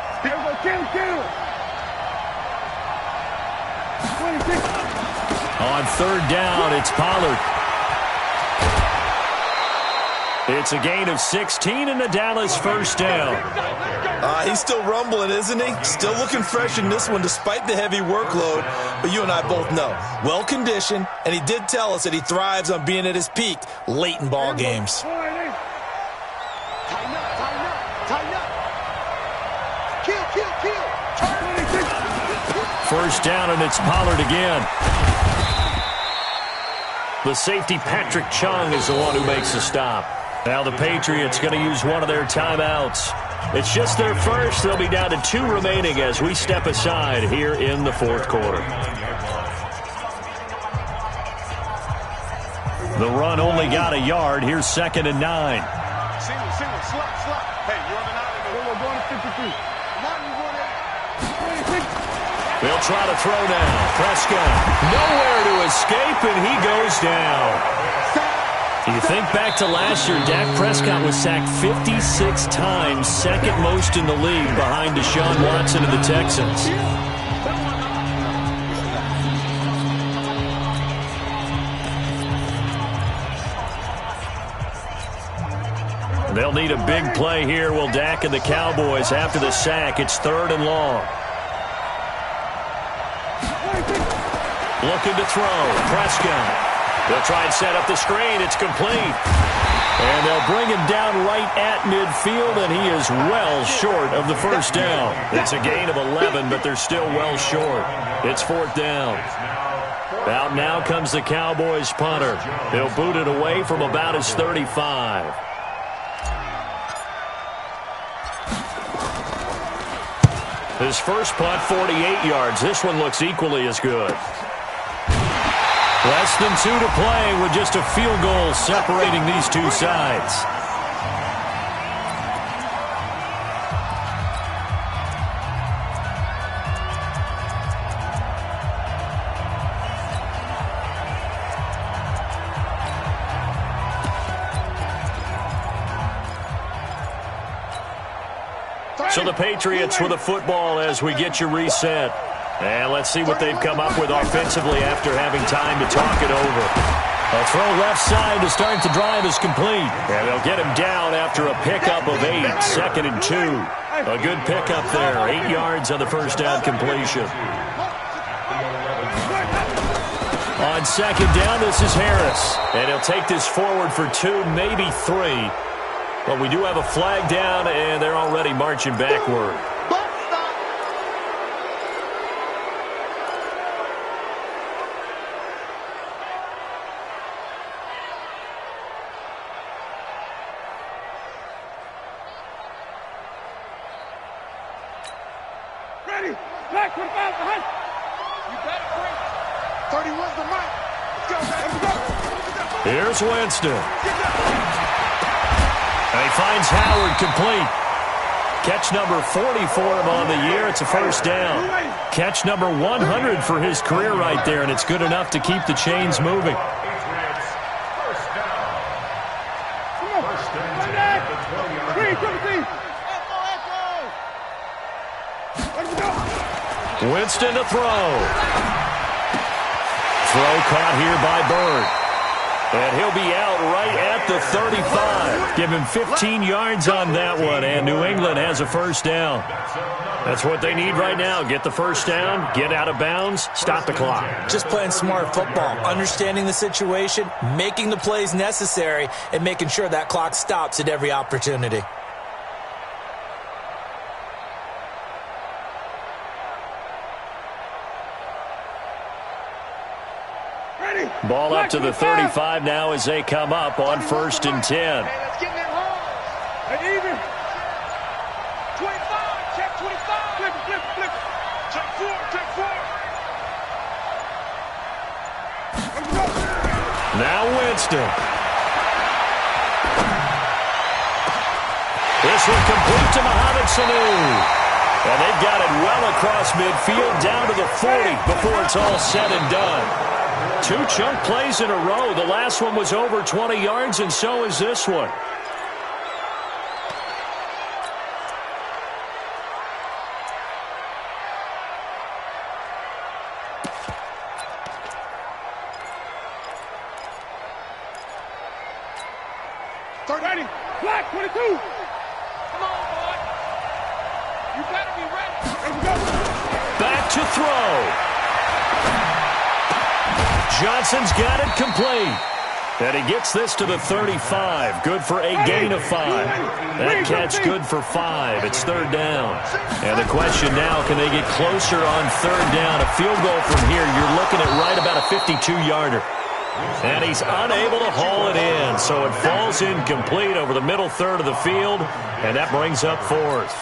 On third down, it's Pollard. It's a gain of 16 and the Dallas first down. He's still rumbling, isn't he? Still looking fresh in this one despite the heavy workload. But you and I both know, well-conditioned, and he did tell us that he thrives on being at his peak late in ball games. Tighten up. Kill. First down, and it's Pollard again. The safety, Patrick Chung, is the one who makes the stop. Now the Patriots going to use one of their timeouts. It's just their first. They'll be down to 2 remaining as we step aside here in the fourth quarter. The run only got a yard. Here's 2nd and 9. Single, slot. Hey, you're on the 9. We're going to 53. They'll try to throw now. Prescott nowhere to escape, and he goes down. You think back to last year, Dak Prescott was sacked 56 times, second most in the league behind Deshaun Watson of the Texans. They'll need a big play here, will Dak and the Cowboys after the sack. It's 3rd and long. Looking to throw. Prescott. They'll try and set up the screen. It's complete. And they'll bring him down right at midfield, and he is well short of the first down. It's a gain of 11, but they're still well short. It's 4th down. Out now comes the Cowboys punter. He'll boot it away from about his 35. His first punt, 48 yards. This one looks equally as good. Less than 2 to play with just a field goal separating these two sides. So the Patriots with a football as we get you reset. And let's see what they've come up with offensively after having time to talk it over. A throw left side to start the drive is complete. And they'll get him down after a pickup of 8, 2nd and 2. A good pickup there, 8 yards on the first down completion. On 2nd down, this is Harris. And he'll take this forward for 2, maybe 3. But we do have a flag down, and they're already marching backward. Ready? Black 25 behind. You better bring 31's the mic. Let's go. Here's Winston. And he finds Howard complete. Catch number 40 for him on the year. It's a first down. Catch number 100 for his career right there, and it's good enough to keep the chains moving. Winston to throw. Throw caught here by Bird. And he'll be out right at the 35. Give him 15 yards on that one, and New England has a first down. That's what they need right now. Get the first down, get out of bounds, stop the clock. Just playing smart football, understanding the situation, making the plays necessary, and making sure that clock stops at every opportunity. Ball up to the 35 now as they come up on 1st and 10. Hey, let's get in that hole. And even. 25. Check 25. Flip. Check 4. Now Winston. This one complete to Mohamed Sanu. And they've got it well across midfield down to the 40 before it's all said and done. Two chunk plays in a row. The last one was over 20 yards, and so is this one. Ready. Black 22. Come on, boy. You better be ready. Let's go. Back to throw. Johnson's got it complete. And he gets this to the 35. Good for a gain of 5. That catch good for 5. It's third down. And the question now, can they get closer on third down? A field goal from here, you're looking at right about a 52-yarder. And he's unable to haul it in, so it falls incomplete over the middle third of the field, and that brings up fourth.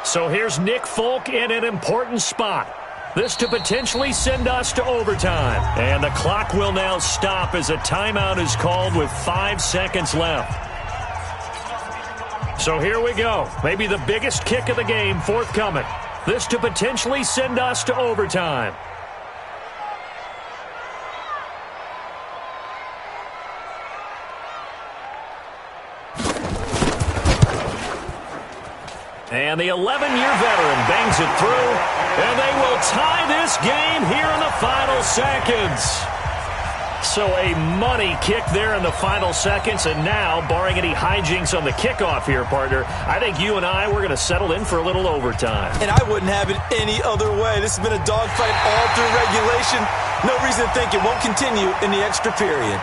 So here's Nick Folk in an important spot. This to potentially send us to overtime. And the clock will now stop as a timeout is called with 5 seconds left. So here we go. Maybe the biggest kick of the game forthcoming. This to potentially send us to overtime. And the 11-year veteran bangs it through, and they will tie this game here in the final seconds. So a money kick there in the final seconds, and now, barring any hijinks on the kickoff here, partner, I think you and I, we're going to settle in for a little overtime. And I wouldn't have it any other way. This has been a dogfight all through regulation. No reason to think it won't continue in the extra period.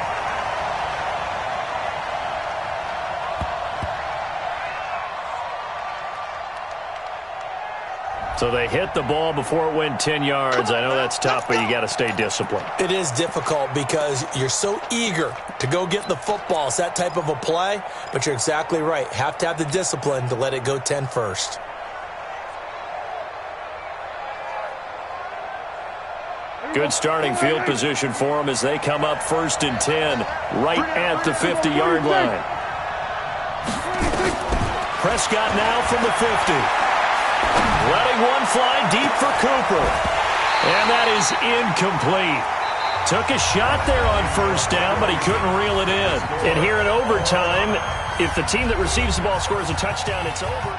So they hit the ball before it went 10 yards. I know that's tough, but you got to stay disciplined. It is difficult because you're so eager to go get the football. It's that type of a play, but you're exactly right. Have to have the discipline to let it go 10 first. Good starting field position for them as they come up 1st and 10 right at the 50-yard line. Prescott now from the 50. Letting one fly deep for Cooper. And that is incomplete. Took a shot there on 1st down, but he couldn't reel it in. And here in overtime, if the team that receives the ball scores a touchdown, it's over.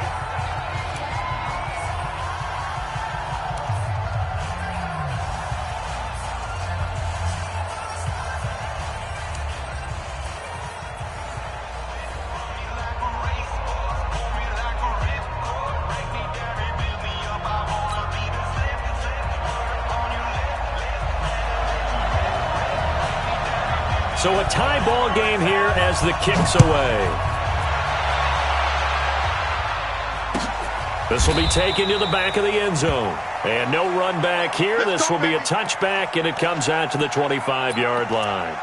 So a tie ball game here as the kick's away. This will be taken to the back of the end zone. And no run back here. This will be a touchback, and it comes out to the 25-yard line.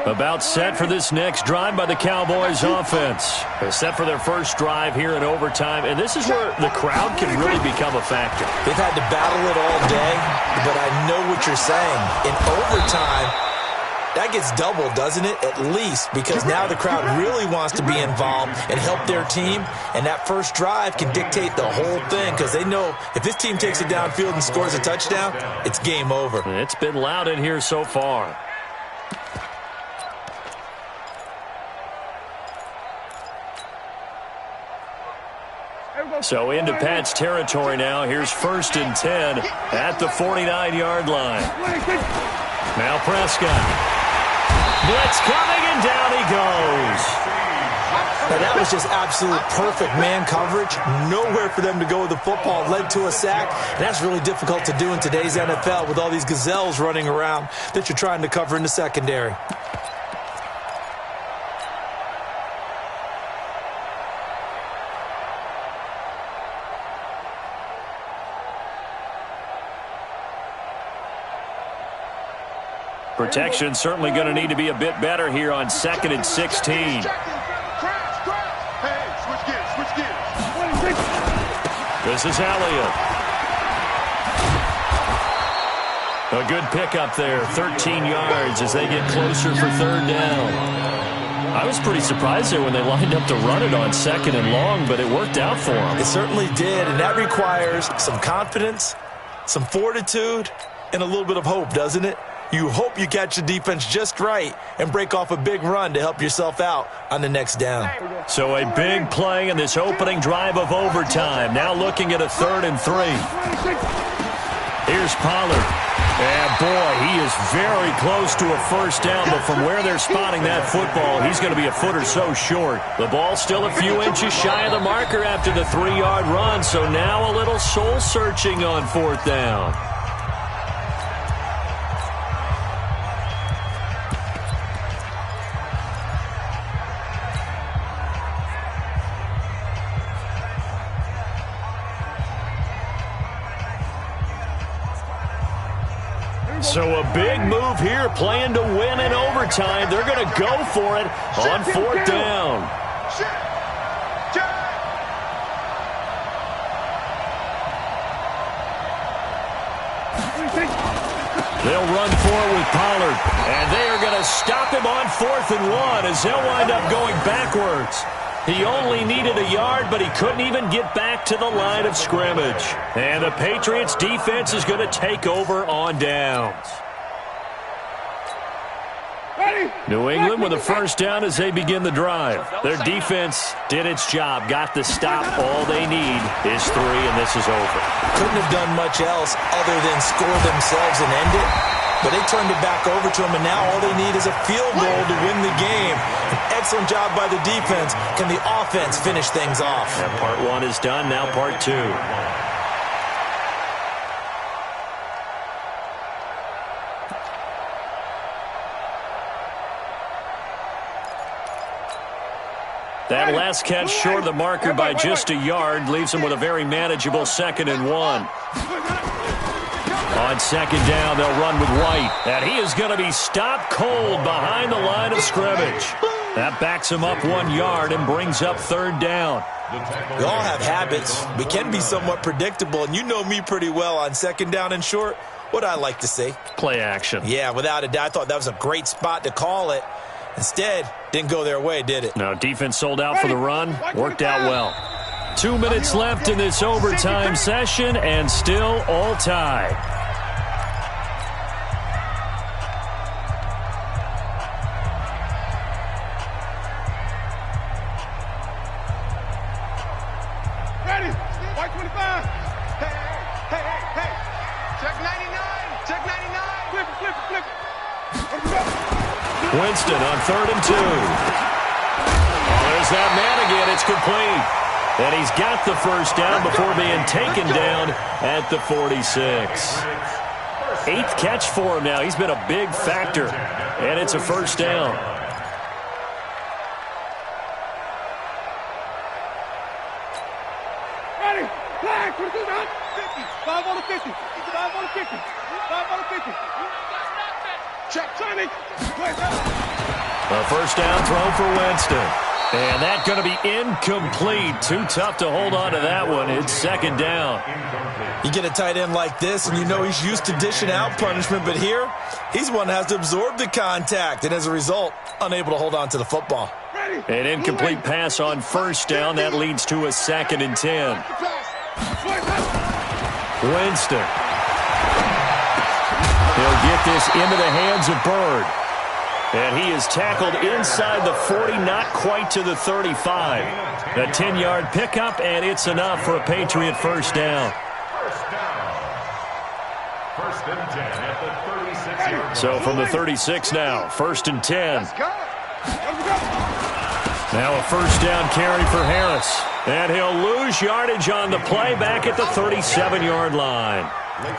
About set for this next drive by the Cowboys offense. They're set for their first drive here in overtime, and this is where the crowd can really become a factor. They've had to battle it all day, but I know what you're saying. In overtime, that gets doubled, doesn't it? At least, because now the crowd really wants to be involved and help their team, and that first drive can dictate the whole thing because they know if this team takes it downfield and scores a touchdown, it's game over. It's been loud in here so far. So into Pat's territory now. Here's 1st and 10 at the 49-yard line. Now Prescott. Blitz coming, and down he goes. Now that was just absolute perfect man coverage. Nowhere for them to go with the football. Led to a sack. And that's really difficult to do in today's NFL with all these gazelles running around that you're trying to cover in the secondary. Protection certainly going to need to be a bit better here on 2nd and 16. Hey, switch gears. This is Elliott. A good pickup there, 13 yards as they get closer for third down. I was pretty surprised there when they lined up to run it on second and long, but it worked out for them. It certainly did, and that requires some confidence, some fortitude, and a little bit of hope, doesn't it? You hope you catch the defense just right and break off a big run to help yourself out on the next down. So a big play in this opening drive of overtime. Now looking at a 3rd and 3. Here's Pollard. And, boy, he is very close to a first down, but from where they're spotting that football, he's going to be a foot or so short. The ball still a few inches shy of the marker after the 3-yard run, so now a little soul-searching on 4th down. So a big move here, playing to win in overtime. They're going to go for it on 4th down. They'll run forward with Pollard, and they are going to stop him on 4th and 1 as they'll wind up going backwards. He only needed a yard, but he couldn't even get back to the line of scrimmage. And the Patriots defense is going to take over on downs. New England with a first down as they begin the drive. Their defense did its job, got the stop. All they need is 3, and this is over. Couldn't have done much else other than score themselves and end it. But they turned it back over to him, and now all they need is a field goal to win the game. An excellent job by the defense. Can the offense finish things off? Yeah, part 1 is done, now part 2. That last catch short of the marker by just a yard leaves them with a very manageable 2nd and 1. On 2nd down, they'll run with White. And he is going to be stopped cold behind the line of scrimmage. That backs him up 1 yard and brings up 3rd down. We all have habits. We can be somewhat predictable, and you know me pretty well on 2nd down and short. What I like to say? Play action. Yeah, without a doubt. I thought that was a great spot to call it. Instead, didn't go their way, did it? No, defense sold out for the run. Worked out well. 2 minutes left in this overtime session, and still all tied. Ready? White 25. Hey. Check 99. Check 99. Flip it. Winston on 3rd and 2. Oh, there's that man again. It's complete. And he's got the first down before being taken down at the 46. 8th catch for him now. He's been a big factor. And it's a first down. Ready? Flag. 50. 5 on the 50. 5 on the 50. 5 on the 50. Check. Johnny. A first down throw for Winston. And that's going to be incomplete. Too tough to hold on to that one. It's 2nd down. You get a tight end like this, and you know he's used to dishing out punishment, but here, he's one that has to absorb the contact, and as a result, unable to hold on to the football. An incomplete pass on first down. That leads to a 2nd and 10. Winston. He'll get this into the hands of Bird. And he is tackled inside the 40, not quite to the 35. A 10-yard pickup, and it's enough for a Patriot first down. First and 10 at the 36-yard. So from the 36 now, 1st and 10. Now a first down carry for Harris. And he'll lose yardage on the play back at the 37-yard line.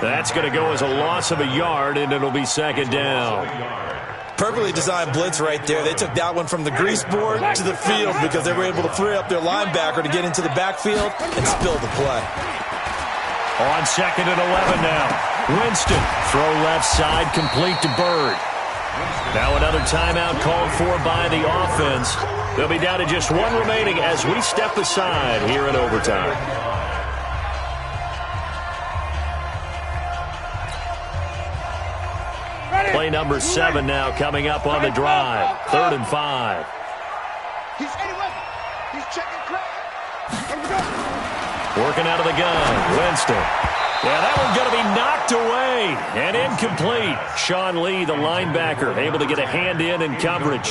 That's going to go as a loss of a yard, and it'll be 2nd down. Perfectly designed blitz right there. They took that one from the grease board to the field because they were able to free up their linebacker to get into the backfield and spill the play. On 2nd and 11 now. Winston, throw left side, complete to Bird. Now another timeout called for by the offense. They'll be down to just 1 remaining as we step aside here in overtime. Play number 7 now coming up on the drive. 3rd and 5. He's anyway. He's checking crowd. Working out of the gun. Winston. Yeah, that one's going to be knocked away and incomplete. Sean Lee, the linebacker, able to get a hand in coverage.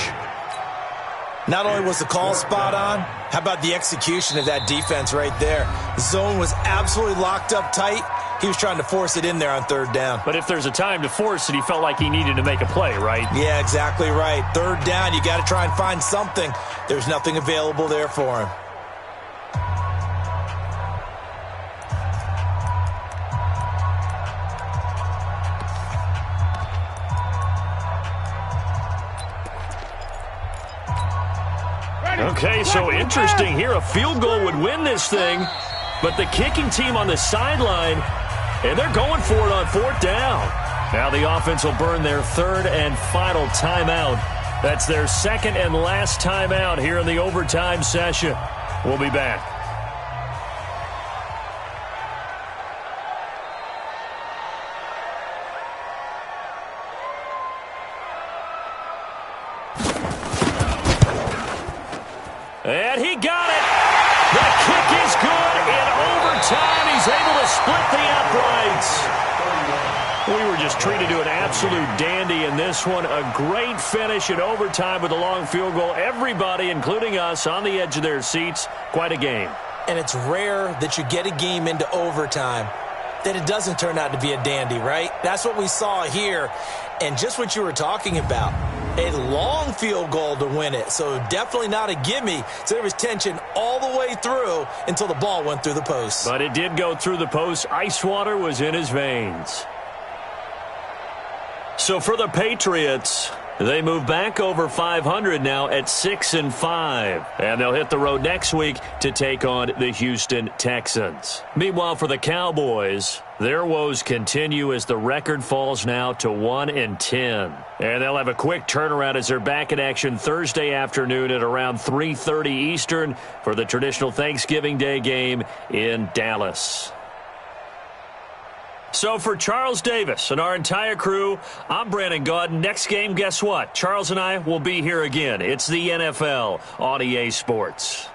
Not only was the call spot on, how about the execution of that defense right there? The zone was absolutely locked up tight. He was trying to force it in there on 3rd down. But if there's a time to force it, he felt like he needed to make a play, right? Yeah, exactly right. 3rd down, you got to try and find something. There's nothing available there for him. Okay, so interesting here. A field goal would win this thing, but the kicking team on the sideline, and they're going for it on 4th down. Now the offense will burn their 3rd and final timeout. That's their 2nd and last timeout here in the overtime session. We'll be back. And he got it. The kick is good in overtime. He's able to split the uprights. We were just treated to an absolute dandy in this one. A great finish in overtime with a long field goal. Everybody, including us, on the edge of their seats. Quite a game. And it's rare that you get a game into overtime that it doesn't turn out to be a dandy, right? That's what we saw here. And just what you were talking about, a long field goal to win it. So definitely not a gimme. So there was tension all the way through until the ball went through the post. But it did go through the post. Ice water was in his veins. So for the Patriots, they move back over 500 now at 6-5. And they'll hit the road next week to take on the Houston Texans. Meanwhile, for the Cowboys, their woes continue as the record falls now to 1-10. And they'll have a quick turnaround as they're back in action Thursday afternoon at around 3:30 Eastern for the traditional Thanksgiving Day game in Dallas. So for Charles Davis and our entire crew, I'm Brandon Gaudin. Next game, guess what? Charles and I will be here again. It's the NFL on EA Sports.